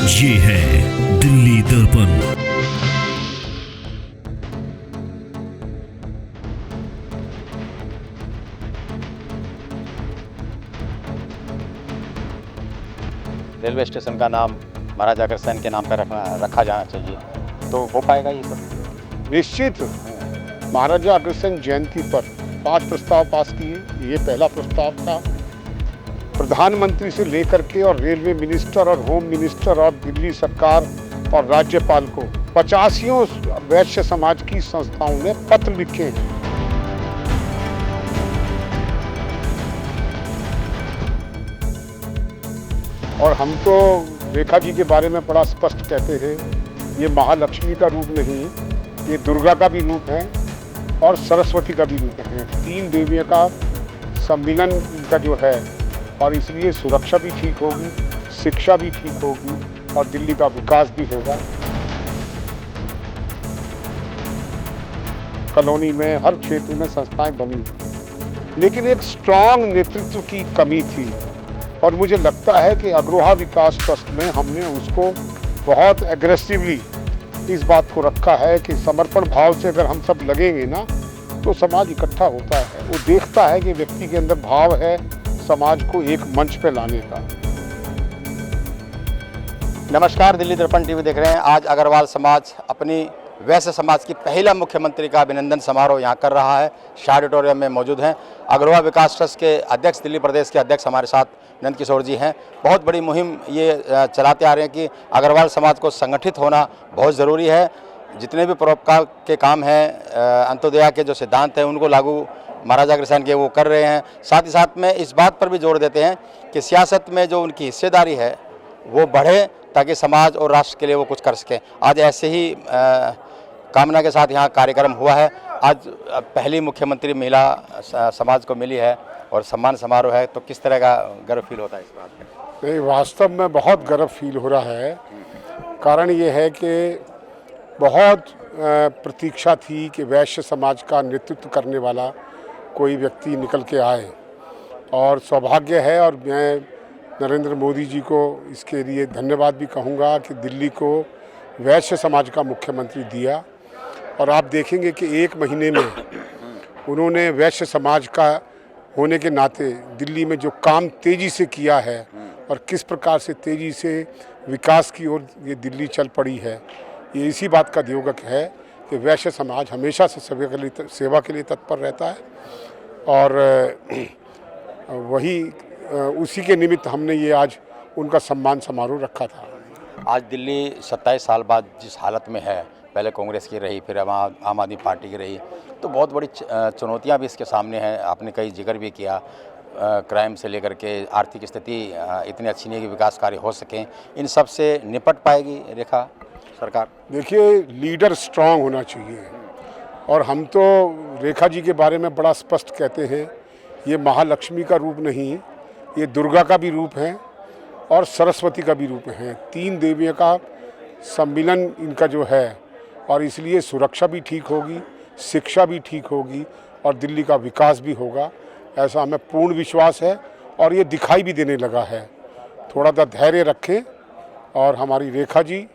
ये है दिल्ली दर्पण। रेलवे स्टेशन का नाम महाराजा अग्रसेन के नाम पर रखा जाना चाहिए, तो हो पाएगा ये सब? निश्चित महाराजा अग्रसेन जयंती पर 5 प्रस्ताव पास किए। ये पहला प्रस्ताव था। प्रधानमंत्री से लेकर के और रेलवे मिनिस्टर और होम मिनिस्टर और दिल्ली सरकार और राज्यपाल को 85 वैश्य समाज की संस्थाओं ने पत्र लिखे हैं। और हम तो रेखा जी के बारे में बड़ा स्पष्ट कहते हैं, ये महालक्ष्मी का रूप नहीं, ये दुर्गा का भी रूप है और सरस्वती का भी रूप है। 3 देवियों का सम्मिलन इनका जो है, और इसलिए सुरक्षा भी ठीक होगी, शिक्षा भी ठीक होगी और दिल्ली का विकास भी होगा। कॉलोनी में हर क्षेत्र में संस्थाएं बनी, लेकिन एक स्ट्रांग नेतृत्व की कमी थी। और मुझे लगता है कि अग्रोहा विकास ट्रस्ट में हमने उसको बहुत एग्रेसिवली इस बात को रखा है कि समर्पण भाव से अगर हम सब लगेंगे ना, तो समाज इकट्ठा होता है। वो देखता है कि व्यक्ति के अंदर भाव है समाज को एक मंच पे लाने का। नमस्कार, दिल्ली दर्पण टीवी देख रहे हैं। आज अग्रवाल समाज अपनी वैश्य समाज की पहला मुख्यमंत्री का अभिनंदन समारोह यहाँ कर रहा है। शाह ऑडिटोरियम में मौजूद हैं। अग्रवाल विकास ट्रस्ट के अध्यक्ष, दिल्ली प्रदेश के अध्यक्ष हमारे साथ नंद किशोर जी हैं। बहुत बड़ी मुहिम ये चलाते आ रहे हैं कि अग्रवाल समाज को संगठित होना बहुत ज़रूरी है। जितने भी परोपकार के काम हैं, अंत्योदय के जो सिद्धांत हैं, उनको लागू महाराजा अग्रसेन के वो कर रहे हैं। साथ ही साथ में इस बात पर भी जोर देते हैं कि सियासत में जो उनकी हिस्सेदारी है वो बढ़े, ताकि समाज और राष्ट्र के लिए वो कुछ कर सकें। आज ऐसे ही कामना के साथ यहाँ कार्यक्रम हुआ है। आज पहली मुख्यमंत्री महिला समाज को मिली है और सम्मान समारोह है, तो किस तरह का गर्व फील होता है इस बात में? नहीं, वास्तव में बहुत गर्व फील हो रहा है। कारण ये है कि बहुत प्रतीक्षा थी कि वैश्य समाज का नेतृत्व करने वाला कोई व्यक्ति निकल के आए, और सौभाग्य है। और मैं नरेंद्र मोदी जी को इसके लिए धन्यवाद भी कहूँगा कि दिल्ली को वैश्य समाज का मुख्यमंत्री दिया। और आप देखेंगे कि 1 महीने में उन्होंने वैश्य समाज का होने के नाते दिल्ली में जो काम तेज़ी से किया है और किस प्रकार से तेज़ी से विकास की ओर ये दिल्ली चल पड़ी है, ये इसी बात का द्योतक है कि वैश्य समाज हमेशा से सेवा के लिए तत्पर रहता है। और वही उसी के निमित्त हमने ये आज उनका सम्मान समारोह रखा था। आज दिल्ली 27 साल बाद जिस हालत में है, पहले कांग्रेस की रही, फिर आम आदमी पार्टी की रही, तो बहुत बड़ी चुनौतियां भी इसके सामने हैं। आपने कई जिक्र भी किया, क्राइम से लेकर के आर्थिक स्थिति इतनी अच्छी नहीं है कि विकास कार्य हो सकें। इन सब से निपट पाएगी रेखा सरकार? देखिए, लीडर स्ट्रांग होना चाहिए। और हम तो रेखा जी के बारे में बड़ा स्पष्ट कहते हैं, ये महालक्ष्मी का रूप नहीं, ये दुर्गा का भी रूप है और सरस्वती का भी रूप है। 3 देवियों का सम्मिलन इनका जो है, और इसलिए सुरक्षा भी ठीक होगी, शिक्षा भी ठीक होगी और दिल्ली का विकास भी होगा, ऐसा हमें पूर्ण विश्वास है। और ये दिखाई भी देने लगा है। थोड़ा सा धैर्य रखें और हमारी रेखा जी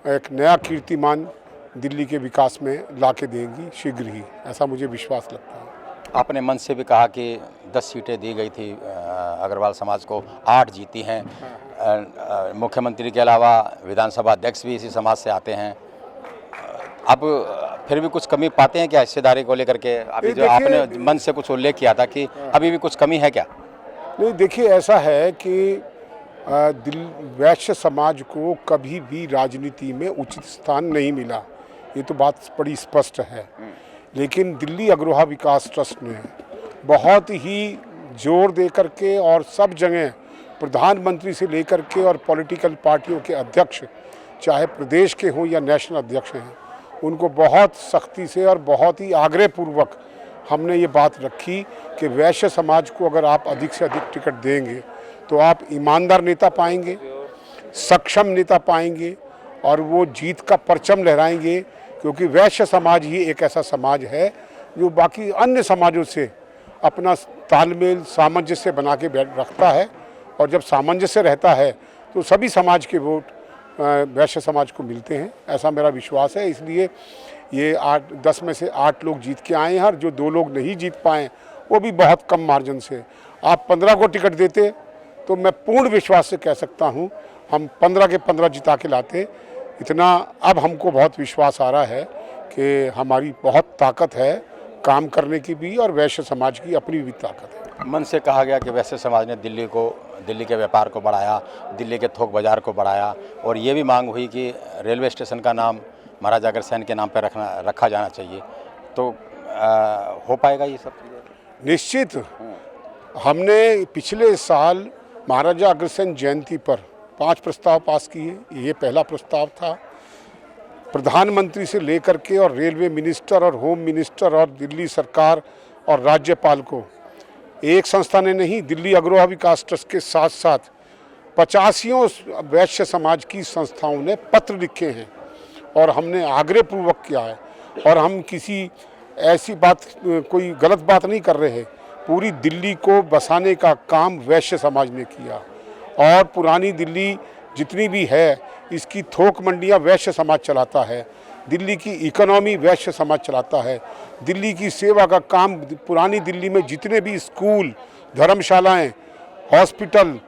एक नया कीर्तिमान दिल्ली के विकास में ला के देंगी शीघ्र ही, ऐसा मुझे विश्वास लगता है। आपने मन से भी कहा कि 10 सीटें दी गई थी अग्रवाल समाज को, 8 जीती हैं। मुख्यमंत्री के अलावा विधानसभा अध्यक्ष भी इसी समाज से आते हैं। अब फिर भी कुछ कमी पाते हैं क्या हिस्सेदारी को लेकर के? अभी जो आपने मन से कुछ उल्लेख किया था कि अभी भी कुछ कमी है क्या? नहीं, देखिए, ऐसा है कि वैश्य समाज को कभी भी राजनीति में उचित स्थान नहीं मिला, ये तो बात बड़ी स्पष्ट है। लेकिन दिल्ली अग्रोहा विकास ट्रस्ट ने बहुत ही जोर दे करके और सब जगह प्रधानमंत्री से लेकर के और पॉलिटिकल पार्टियों के अध्यक्ष, चाहे प्रदेश के हों या नेशनल अध्यक्ष हैं, उनको बहुत सख्ती से और बहुत ही आग्रहपूर्वक हमने ये बात रखी कि वैश्य समाज को अगर आप अधिक से अधिक टिकट देंगे तो आप ईमानदार नेता पाएंगे, सक्षम नेता पाएंगे और वो जीत का परचम लहराएंगे। क्योंकि वैश्य समाज ही एक ऐसा समाज है जो बाकी अन्य समाजों से अपना तालमेल सामंजस्य बना के रखता है। और जब सामंजस्य रहता है तो सभी समाज के वोट वैश्य समाज को मिलते हैं, ऐसा मेरा विश्वास है। इसलिए ये 10 में से 8 लोग जीत के आए हैं और जो 2 लोग नहीं जीत पाए वो भी बहुत कम मार्जिन से। आप 15 को टिकट देते तो मैं पूर्ण विश्वास से कह सकता हूँ हम 15 के 15 जिता के लाते। इतना अब हमको बहुत विश्वास आ रहा है कि हमारी बहुत ताकत है काम करने की भी और वैश्य समाज की अपनी भी ताकत है। मन से कहा गया कि वैश्य समाज ने दिल्ली के व्यापार को बढ़ाया, दिल्ली के थोक बाज़ार को बढ़ाया और ये भी मांग हुई कि रेलवे स्टेशन का नाम महाराजा अग्रसेन के नाम पर रखा जाना चाहिए। तो हो पाएगा ये सब चीज़ें? निश्चित। हमने पिछले साल महाराजा अग्रसेन जयंती पर 5 प्रस्ताव पास किए। ये पहला प्रस्ताव था। प्रधानमंत्री से लेकर के और रेलवे मिनिस्टर और होम मिनिस्टर और दिल्ली सरकार और राज्यपाल को एक संस्था ने नहीं, दिल्ली अग्रवाल विकास ट्रस्ट के साथ साथ 85 वैश्य समाज की संस्थाओं ने पत्र लिखे हैं और हमने आग्रहपूर्वक किया है। और हम किसी ऐसी बात, कोई गलत बात नहीं कर रहे हैं। पूरी दिल्ली को बसाने का काम वैश्य समाज ने किया और पुरानी दिल्ली जितनी भी है इसकी थोक मंडियां वैश्य समाज चलाता है, दिल्ली की इकोनॉमी वैश्य समाज चलाता है, दिल्ली की सेवा का काम, पुरानी दिल्ली में जितने भी स्कूल, धर्मशालाएं, हॉस्पिटल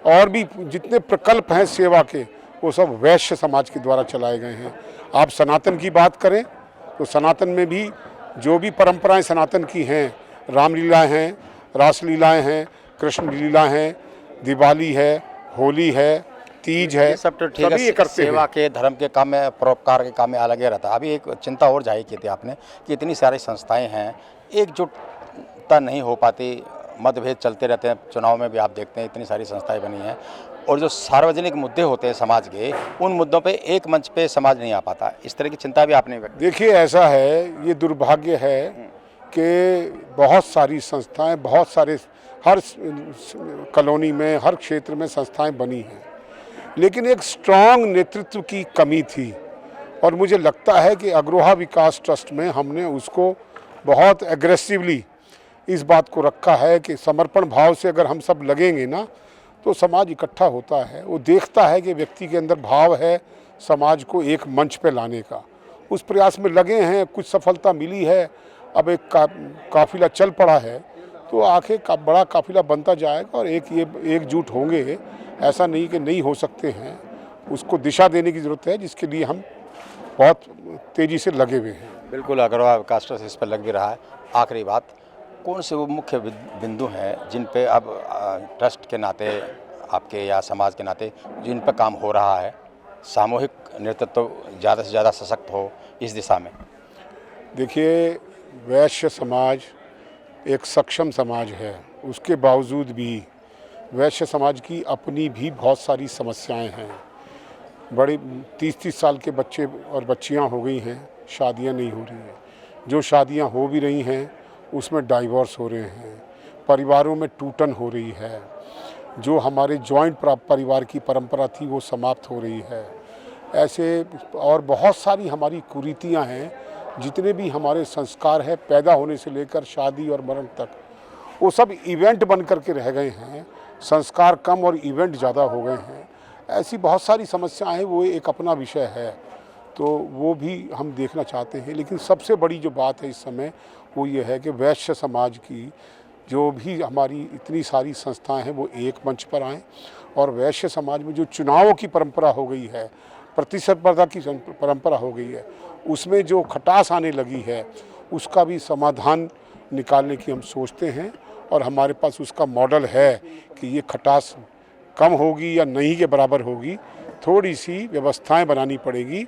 और भी जितने प्रकल्प हैं सेवा के वो सब वैश्य समाज के द्वारा चलाए गए हैं। आप सनातन की बात करें तो सनातन में भी जो भी परंपराएं सनातन की हैं, रामलीला हैं, रासलीलाएं हैं, कृष्ण लीला हैं, दिवाली है, होली है, तीज है, सब तो ठीक है। सेवा के, धर्म के काम में, परोपकार के काम में अलग ही रहता है। अभी एक चिंता और जाहिर की थी आपने कि इतनी सारी संस्थाएं हैं, एकजुटता नहीं हो पाती, मतभेद चलते रहते हैं। चुनाव में भी आप देखते हैं इतनी सारी संस्थाएं बनी हैं और जो सार्वजनिक मुद्दे होते हैं समाज के, उन मुद्दों पे एक मंच पे समाज नहीं आ पाता। इस तरह की चिंता भी आपने व्यक्त। देखिए ऐसा है, ये दुर्भाग्य है कि बहुत सारी संस्थाएं, बहुत सारे हर कॉलोनी में, हर क्षेत्र में संस्थाएं बनी हैं, लेकिन एक स्ट्रांग नेतृत्व की कमी थी। और मुझे लगता है कि अग्रवाल विकास ट्रस्ट में हमने उसको बहुत एग्रेसिवली इस बात को रखा है कि समर्पण भाव से अगर हम सब लगेंगे ना तो समाज इकट्ठा होता है। वो देखता है कि व्यक्ति के अंदर भाव है समाज को एक मंच पे लाने का। उस प्रयास में लगे हैं, कुछ सफलता मिली है। अब एक काफिला चल पड़ा है तो आखिर का बड़ा काफिला बनता जाएगा और एकजुट होंगे। ऐसा नहीं कि नहीं हो सकते हैं, उसको दिशा देने की ज़रूरत है जिसके लिए हम बहुत तेज़ी से लगे हुए हैं। बिल्कुल, अग्रवाल विकास ट्रस्ट इस पर लग भी रहा है। आखिरी बात, कौन से वो मुख्य बिंदु हैं जिन पे अब ट्रस्ट के नाते, आपके या समाज के नाते जिन पर काम हो रहा है, सामूहिक नेतृत्व ज़्यादा से ज़्यादा सशक्त हो इस दिशा में? देखिए, वैश्य समाज एक सक्षम समाज है, उसके बावजूद भी वैश्य समाज की अपनी भी बहुत सारी समस्याएं हैं। बड़े 30-30 साल के बच्चे और बच्चियां हो गई हैं, शादियां नहीं हो रही हैं। जो शादियां हो भी रही हैं उसमें डाइवोर्स हो रहे हैं, परिवारों में टूटन हो रही है। जो हमारे जॉइंट परिवार की परंपरा थी वो समाप्त हो रही है। ऐसे और बहुत सारी हमारी कुरीतियां हैं। जितने भी हमारे संस्कार हैं, पैदा होने से लेकर शादी और मरण तक, वो सब इवेंट बन करके रह गए हैं। संस्कार कम और इवेंट ज़्यादा हो गए हैं। ऐसी बहुत सारी समस्याएं हैं, वो एक अपना विषय है, तो वो भी हम देखना चाहते हैं। लेकिन सबसे बड़ी जो बात है इस समय वो ये है कि वैश्य समाज की जो भी हमारी इतनी सारी संस्थाएं हैं वो एक मंच पर आएँ और वैश्य समाज में जो चुनावों की परंपरा हो गई है, प्रतिस्पर्धा की परंपरा हो गई है, उसमें जो खटास आने लगी है उसका भी समाधान निकालने की हम सोचते हैं। और हमारे पास उसका मॉडल है कि ये खटास कम होगी या नहीं के बराबर होगी। थोड़ी सी व्यवस्थाएं बनानी पड़ेगी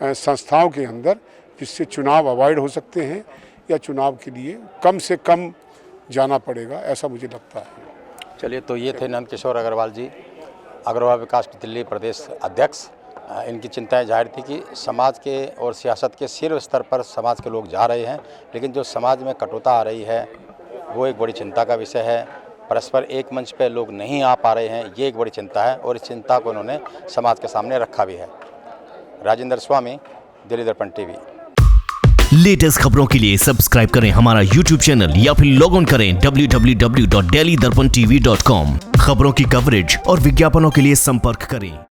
संस्थाओं के अंदर, जिससे चुनाव अवॉइड हो सकते हैं या चुनाव के लिए कम से कम जाना पड़ेगा, ऐसा मुझे लगता है। चलिए, तो ये थे नंदकिशोर अग्रवाल जी, अग्रवाल विकास के दिल्ली प्रदेश अध्यक्ष। इनकी चिंताएं जाहिर थी कि समाज के और सियासत के शीर्ष स्तर पर समाज के लोग जा रहे हैं, लेकिन जो समाज में कटुता आ रही है वो एक बड़ी चिंता का विषय है। परस्पर एक मंच पे लोग नहीं आ पा रहे हैं, ये एक बड़ी चिंता है और इस चिंता को उन्होंने समाज के सामने रखा भी है। राजेंद्र स्वामी, दिल्ली दर्पण टीवी। लेटेस्ट खबरों के लिए सब्सक्राइब करें हमारा YouTube चैनल या फिर लॉग ऑन करें www.delhidarpantv.com। खबरों की कवरेज और विज्ञापनों के लिए संपर्क करें